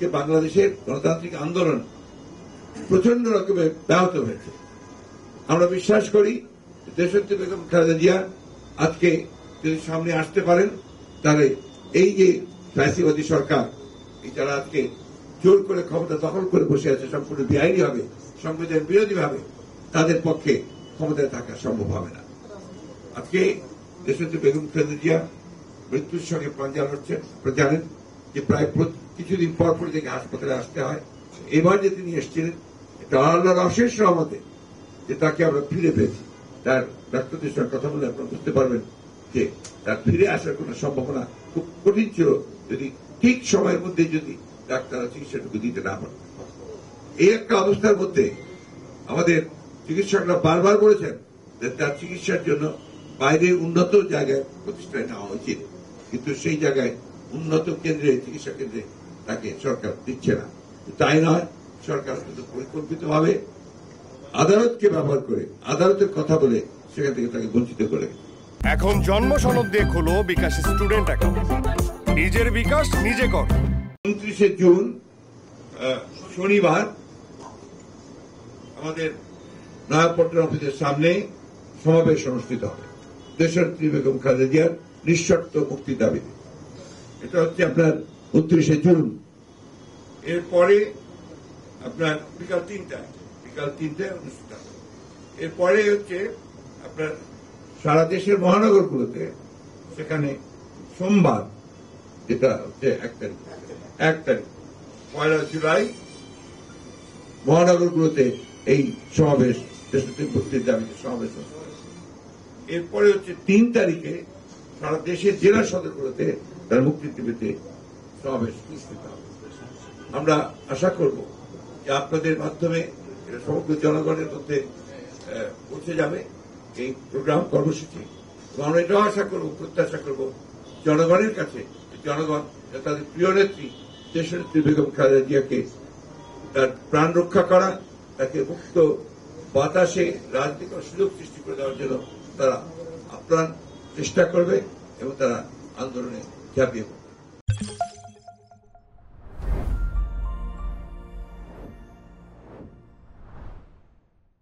আজকে বাংলাদেশের গণতান্ত্রিক আন্দোলন প্রচন্ড রকমের ব্যাহত হয়েছে। আমরা বিশ্বাস করি দেশনেত্রী বেগম খালেদা জিয়া আজকে যদি সামনে আসতে পারেন, তাহলে এই যে ফ্যাসিবাদী সরকার যারা আজকে জোর করে ক্ষমতা দখল করে বসে আছে, সম্পূর্ণ বেআইনি হবে, সংবিধান বিরোধী ভাবে, তাদের পক্ষে ক্ষমতায় থাকা সম্ভব হবে না। আজকে দেশনেত্রী বেগম খালেদা জিয়া মৃত্যুর সঙ্গে পাঞ্জা লড়ছেন। আপনারা জানেন যে প্রায় কিছুদিন পর পর থেকে হাসপাতালে আসতে হয়। এবার যে তিনি এসেছিলেন, এটা আল্লাহর অশেষ রহমতে যে তাকে আমরা ফিরে পেয়েছি। তার ডাক্তারদের সঙ্গে কথা বলে আপনারা বুঝতে পারবেন যে তার ফিরে আসার কোন সম্ভাবনা খুব কঠিন ছিল, যদি ঠিক সময়ের মধ্যে যদি ডাক্তাররা চিকিৎসাটুকু দিতে না পারেন। এই একটা অবস্থার মধ্যে আমাদের চিকিৎসকরা বারবার বলেছেন যে তার চিকিৎসার জন্য বাইরে উন্নত জায়গায় প্রতিষ্ঠায় নেওয়া উচিত, কিন্তু সেই জায়গায় উন্নত কেন্দ্রে, চিকিৎসা কেন্দ্রে তাকে সরকার দিচ্ছে না। তাই নয়, সরকার শুধু পরিকল্পিতভাবে আদালতকে ব্যবহার করে, আদালতের কথা বলে সেখান থেকে তাকে বঞ্চিত করে। এখন জন্ম সনদ দিয়ে খোলো বিকাশ স্টুডেন্ট অ্যাকাউন্ট। নিজের বিকাশ নিজে কর। 29শে জুন শনিবার আমাদের নয়াপল্টন অফিসের সামনে সমাবেশ অনুষ্ঠিত হবে দেশনেত্রী বেগম খালেদা জিয়ার নিঃশর্ত মুক্তির দাবিতে। এটা হচ্ছে আপনার 29শে জুন। এরপরে আপনার বিকাল 3টায় অনুষ্ঠিত হবে। এরপরে হচ্ছে আপনার সারা দেশের মহানগরগুলোতে, সেখানে সোমবার, যেটা হচ্ছে 1 তারিখ 1 জুলাই, মহানগরগুলোতে এই সমাবেশ, দেশনেত্রী মুক্তির দাবিতে সমাবেশ হবে। এরপরে হচ্ছে 3 তারিখে সারা দেশের জেলা সদরগুলোতে তার মুক্তির দাবিতে সমাবেশ অনুষ্ঠিত হবে। আমরা আশা করব যে আপনাদের মাধ্যমে সমগ্র জনগণের মধ্যে পৌঁছে যাবে এই প্রোগ্রাম, কর্মসূচি। আমরা এটাও আশা করব, প্রত্যাশা করব জনগণের কাছে, জনগণ তাদের প্রিয় নেত্রী দেশনেত্রী বেগম খালেদা জিয়াকে তার প্রাণ রক্ষা করা, তাকে মুক্ত বাতাসে রাজনীতিক সুযোগ সৃষ্টি করে দেওয়ার জন্য তারা আপ্রাণ চেষ্টা করবে এবং তারা আন্দোলনে ঝাঁপিয়ে পড়বে।